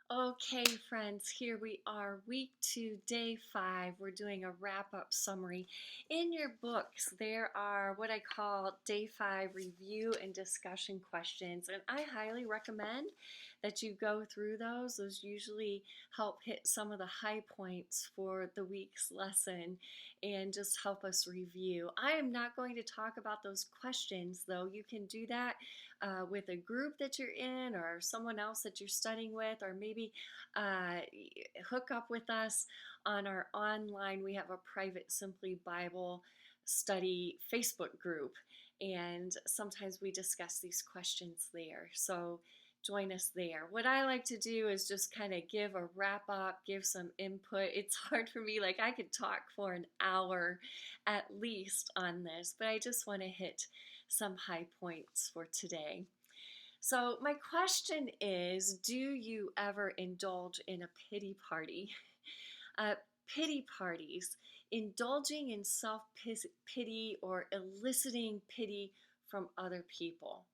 Okay, friends, here we are, week 2, day 5. We're doing a wrap up summary. In your books, there are what I call day 5 review and discussion questions, and I highly recommend that you go through those. Those usually help hit some of the high points for the week's lesson and just help us review. I am not going to talk about those questions, though. You can do that with a group that you're in or someone else that you're studying with, or maybe uh, hook up with us on our online. We have a private Simply Bible study Facebook group, and sometimes we discuss these questions there. So join us there. What I like to do is just kind of give a wrap up, give some input. It's hard for me, like I could talk for an hour at least on this, but I just want to hit some high points for today. So, my question is, do you ever indulge in a pity party? Uh, Pity parties, indulging in self pity or eliciting pity from other people.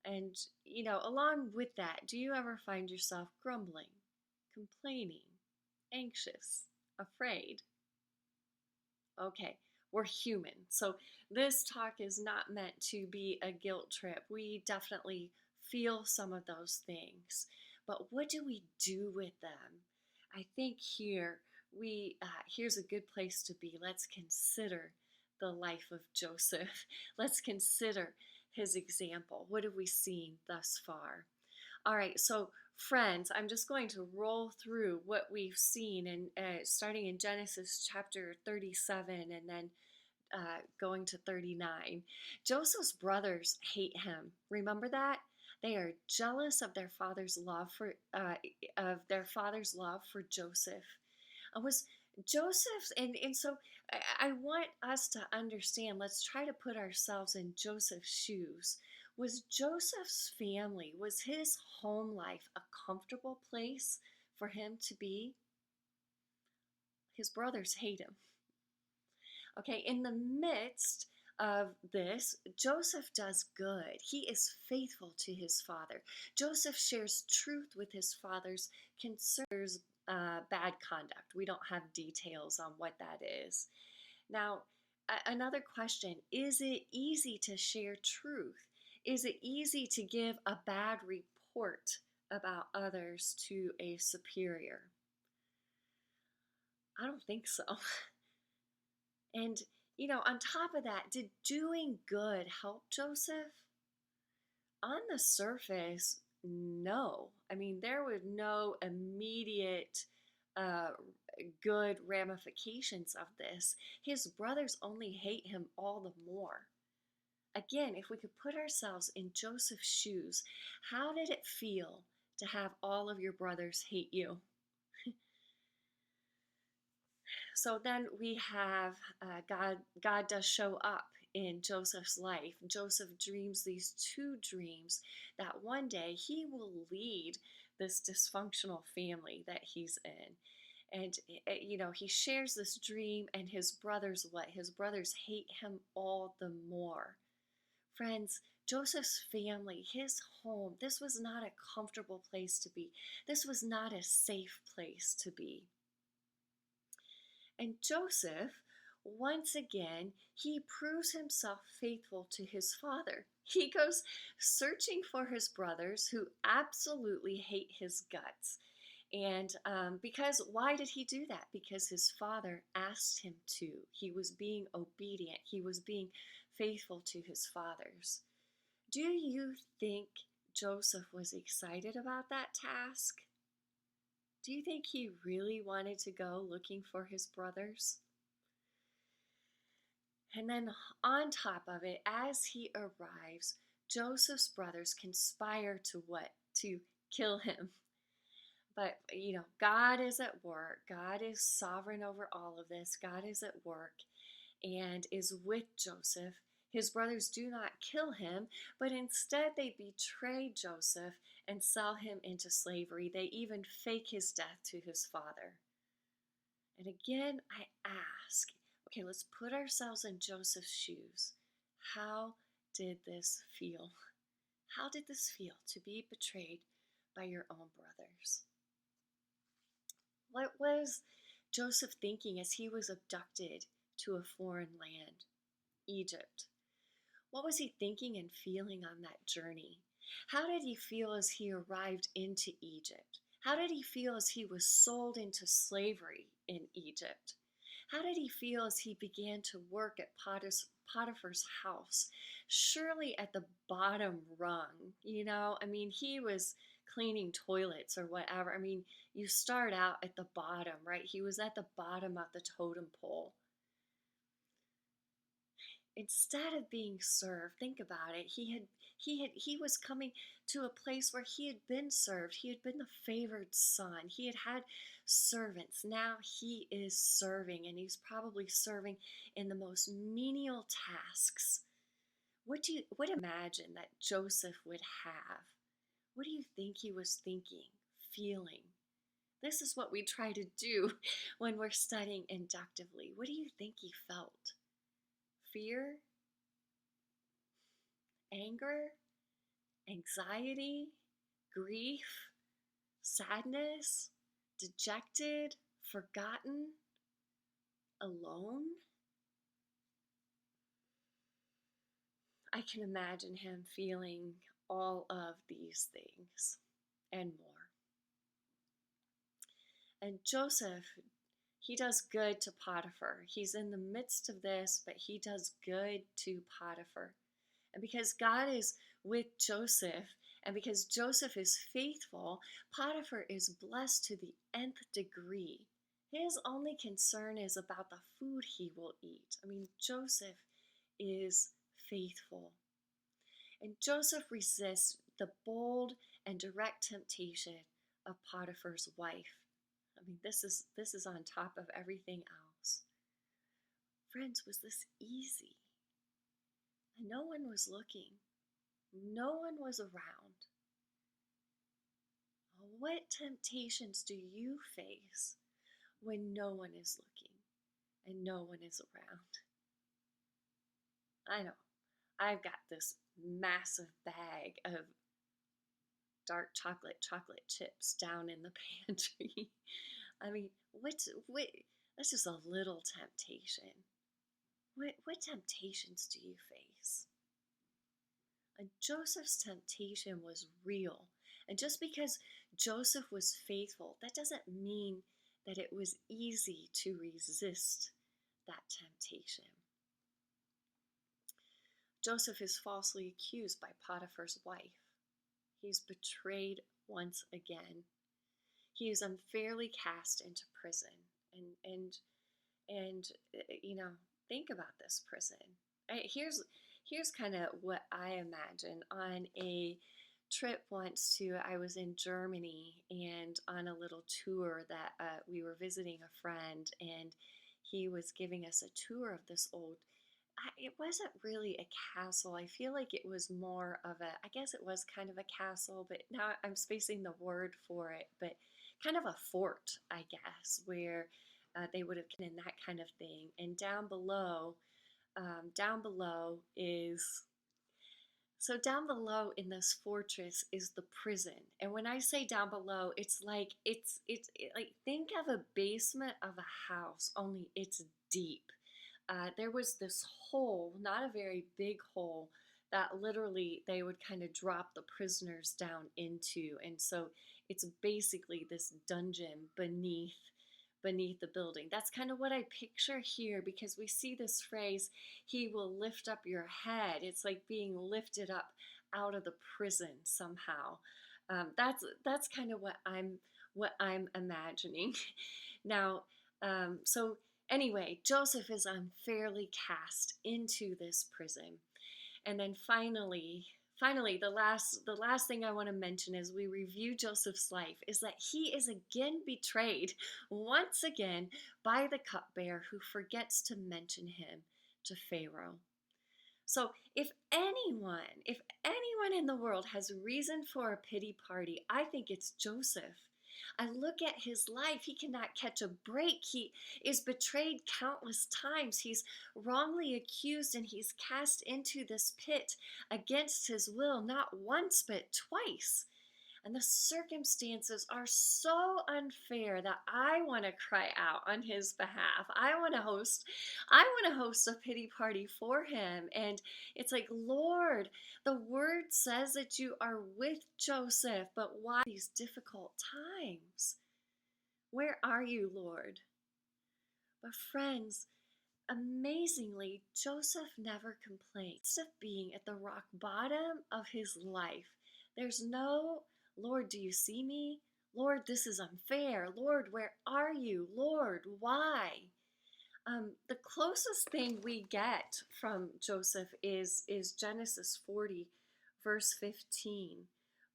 And, along with that, do you ever find yourself grumbling, complaining, anxious, afraid? Okay, we're human. So this talk is not meant to be a guilt trip. We definitely feel some of those things. But what do we do with them? I think here's a good place to be. Let's consider the life of Joseph. Let's consider his example. What have we seen thus far? All right, so friends, I'm just going to roll through what we've seen, and starting in Genesis chapter 37 and then going to 39. Joseph's brothers hate him. Remember that? They are jealous of their father's love for Joseph. It was Joseph's, and so I want us to understand. Let's try to put ourselves in Joseph's shoes. Was Joseph's family, was his home life a comfortable place for him to be? His brothers hate him. Okay, in the midst of this, Joseph does good. He is faithful to his father. Joseph shares truth with his father's concerns, bad conduct. We don't have details on what that is. Now, another question, is it easy to share truth? Is it easy to give a bad report about others to a superior? I don't think so. And, on top of that, did doing good help Joseph? On the surface, no. I mean, there were no immediate uh, good ramifications of this. His brothers only hate him all the more. Again, if we could put ourselves in Joseph's shoes, how did it feel to have all of your brothers hate you? So then we have God. God does show up in Joseph's life. Joseph dreams these two dreams that one day he will lead this dysfunctional family that he's in. And, he shares this dream, and his brothers, what? His brothers hate him all the more. Friends, Joseph's family, his home, this was not a comfortable place to be. This was not a safe place to be. And Joseph, once again, he proves himself faithful to his father. He goes searching for his brothers who absolutely hate his guts. And because, why did he do that? Because his father asked him to. He was being obedient, he was being faithful to his fathers. Do you think Joseph was excited about that task? Do you think he really wanted to go looking for his brothers? And then on top of it, as he arrives, Joseph's brothers conspire to what? To kill him. But, God is at work. God is sovereign over all of this. God is at work and is with Joseph. His brothers do not kill him, but instead they betray Joseph and sell him into slavery. They even fake his death to his father. And again, I ask, okay, let's put ourselves in Joseph's shoes. How did this feel? How did this feel to be betrayed by your own brothers? What was Joseph thinking as he was abducted to a foreign land, Egypt? What was he thinking and feeling on that journey? How did he feel as he arrived into Egypt? How did he feel as he was sold into slavery in Egypt? How did he feel as he began to work at Potiphar's house? Surely at the bottom rung, I mean, he was cleaning toilets or whatever. I mean, you start out at the bottom, right? He was at the bottom of the totem pole. Instead of being served, think about it, he was coming to a place where he had been served. He had been the favored son. He had servants. Now he is serving, and he's probably serving in the most menial tasks. What imagine that Joseph would have? What do you think he was thinking, feeling? This is what we try to do when we're studying inductively. What do you think he felt? Fear, anger, anxiety, grief, sadness, dejected, forgotten, alone? I can imagine him feeling all of these things and more. And Joseph, he does good to Potiphar. He's in the midst of this, but he does good to Potiphar. And because God is with Joseph, and because Joseph is faithful, Potiphar is blessed to the nth degree. His only concern is about the food he will eat. I mean, Joseph is faithful. And Joseph resists the bold and direct temptation of Potiphar's wife. I mean, this is on top of everything else. Friends, was this easy? And no one was looking. No one was around. What temptations do you face when no one is looking and no one is around? I know. I've got this massive bag of dark chocolate chips down in the pantry. I mean, that's just a little temptation. What temptations do you face? And Joseph's temptation was real. And just because Joseph was faithful, that doesn't mean that it was easy to resist that temptation. Joseph is falsely accused by Potiphar's wife. He's betrayed once again. He is unfairly cast into prison. And think about this prison. Here's kind of what I imagine on a trip once I was in Germany and on a little tour that we were visiting a friend, and he was giving us a tour of this old, it wasn't really a castle. I feel like it was more of I guess it was kind of a castle, but now I'm spacing the word for it, but kind of a fort, I guess, where they would have been in that kind of thing. And down below in this fortress is the prison. And when I say down below, it's like think of a basement of a house, only it's deep. There was this hole, not a very big hole, that literally they would kind of drop the prisoners down into. And so it's basically this dungeon beneath the building. That's kind of what I picture here, because we see this phrase, he will lift up your head. It's like being lifted up out of the prison somehow. That's kind of what I'm imagining. Now, so anyway, Joseph is unfairly cast into this prison. And then finally, the last thing I want to mention as we review Joseph's life is that he is again betrayed, once again, by the cupbearer who forgets to mention him to Pharaoh. So if anyone in the world has reason for a pity party, I think it's Joseph. I look at his life. He cannot catch a break. He is betrayed countless times. He's wrongly accused, and he's cast into this pit against his will, not once, but twice. And the circumstances are so unfair that I want to cry out on his behalf. I want to host a pity party for him. And it's like, Lord, the word says that you are with Joseph, but why these difficult times? Where are you, Lord? But friends, amazingly, Joseph never complained. Instead of being at the rock bottom of his life, there's no, Lord, do you see me? Lord, this is unfair. Lord, where are you? Lord, why? The closest thing we get from Joseph is Genesis 40, verse 15,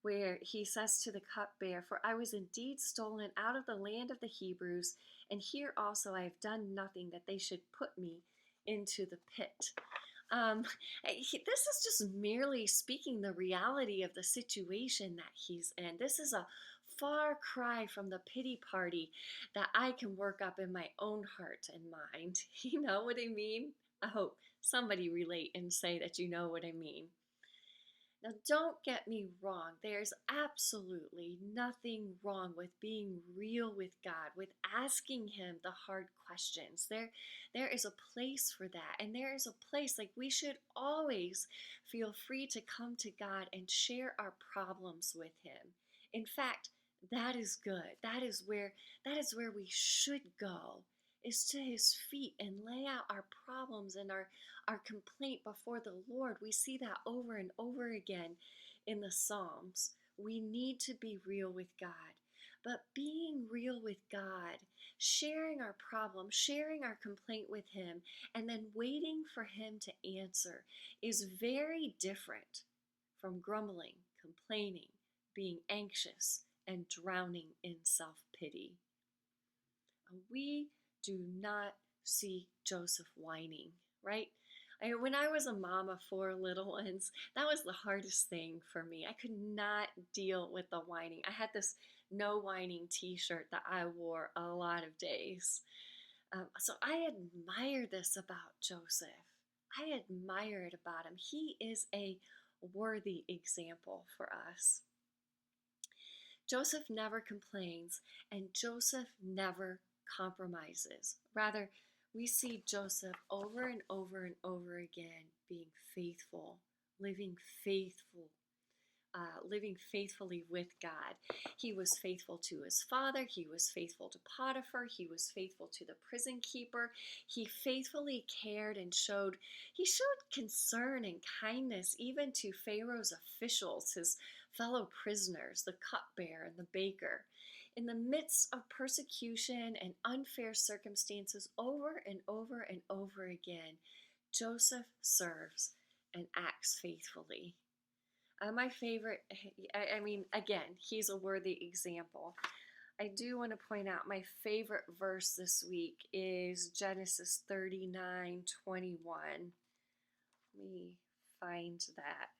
where he says to the cupbearer, "For I was indeed stolen out of the land of the Hebrews, and here also I have done nothing that they should put me into the pit." Um, this is just merely speaking the reality of the situation that he's in. This is a far cry from the pity party that I can work up in my own heart and mind. You know what I mean? I hope somebody relate and say that you know what I mean. Now, don't get me wrong. There's absolutely nothing wrong with being real with God, with asking Him the hard questions. There is a place for that. And there is a place, like, we should always feel free to come to God and share our problems with Him. In fact, that is good. That is where we should go, is to His feet and lay out our problems and our complaint before the Lord. We see that over and over again in the Psalms. We need to be real with God. But being real with God, sharing our problem, sharing our complaint with Him, and then waiting for Him to answer is very different from grumbling, complaining, being anxious, and drowning in self-pity. We do not see Joseph whining, right? When I was a mom of 4 little ones, that was the hardest thing for me. I could not deal with the whining. I had this no whining t-shirt that I wore a lot of days. So I admire this about Joseph. I admire it about him. He is a worthy example for us. Joseph never complains, and Joseph never compromises. Rather, we see Joseph over and over and over again being faithful, living faithful, living faithfully with God. He was faithful to his father. He was faithful to Potiphar. He was faithful to the prison keeper. He faithfully cared and he showed concern and kindness even to Pharaoh's officials, his fellow prisoners, the cupbearer and the baker. In the midst of persecution and unfair circumstances, over and over and over again, Joseph serves and acts faithfully. My favorite, I mean, again, he's a worthy example. I do want to point out my favorite verse this week is Genesis 39:21. Let me find that.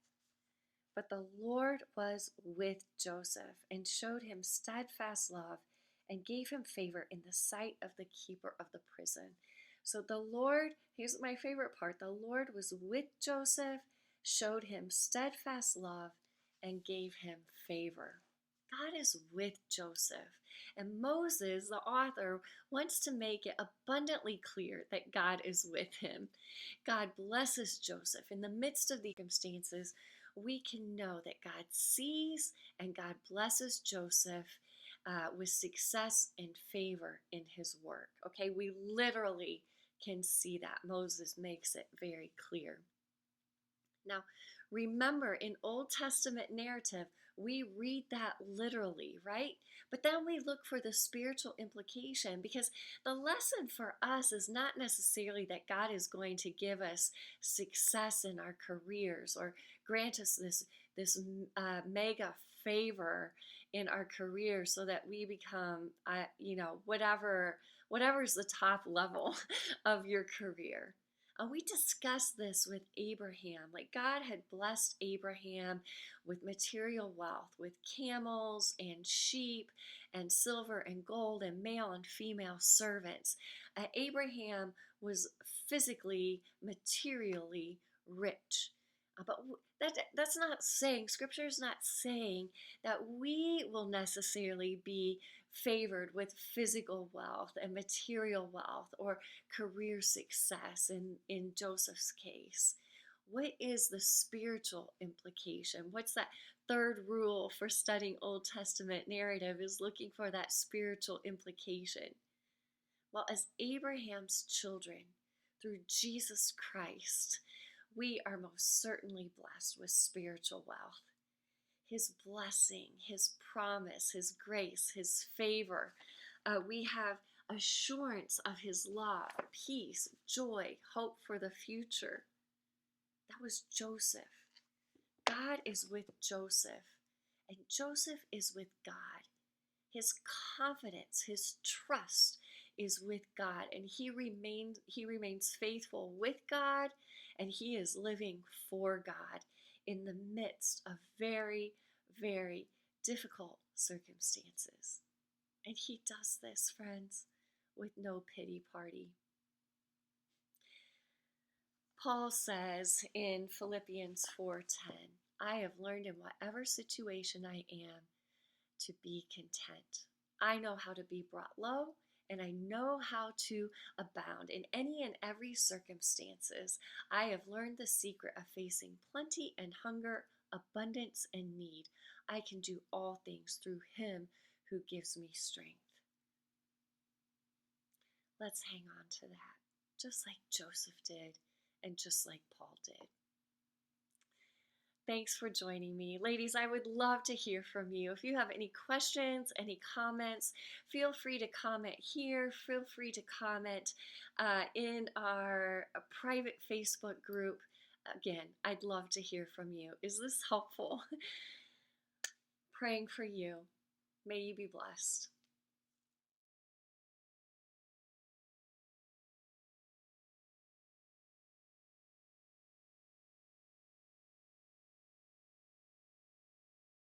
But the Lord was with Joseph and showed him steadfast love and gave him favor in the sight of the keeper of the prison. So the Lord, here's my favorite part, the Lord was with Joseph, showed him steadfast love, and gave him favor. God is with Joseph. And Moses, the author, wants to make it abundantly clear that God is with him. God blesses Joseph in the midst of the circumstances. We can know that God sees and God blesses Joseph with success and favor in his work. Okay, we literally can see that. Moses makes it very clear. Now, remember, in Old Testament narrative, we read that literally, right? But then we look for the spiritual implication, because the lesson for us is not necessarily that God is going to give us success in our careers or grant us this mega favor in our career so that we become, whatever's the top level of your career. We discussed this with Abraham. Like, God had blessed Abraham with material wealth, with camels and sheep and silver and gold and male and female servants. Abraham was physically, materially rich. That's not saying, Scripture is not saying that we will necessarily be favored with physical wealth and material wealth or career success in Joseph's case. What is the spiritual implication? What's that third rule for studying Old Testament narrative, is looking for that spiritual implication. Well, as Abraham's children, through Jesus Christ, we are most certainly blessed with spiritual wealth. His blessing, His promise, His grace, His favor. We have assurance of His love, peace, joy, hope for the future. That was Joseph. God is with Joseph, and Joseph is with God. His confidence, his trust is with God, and he remains faithful with God, and he is living for God in the midst of very, very difficult circumstances. And he does this, friends, with no pity party. Paul says in Philippians 4:10, I have learned in whatever situation I am to be content. I know how to be brought low, and I know how to abound in any and every circumstances. I have learned the secret of facing plenty and hunger, abundance and need. I can do all things through Him who gives me strength. Let's hang on to that, just like Joseph did and just like Paul did. Thanks for joining me. Ladies, I would love to hear from you. If you have any questions, any comments, feel free to comment here. Feel free to comment in our private Facebook group. Again, I'd love to hear from you. Is this helpful? Praying for you. May you be blessed.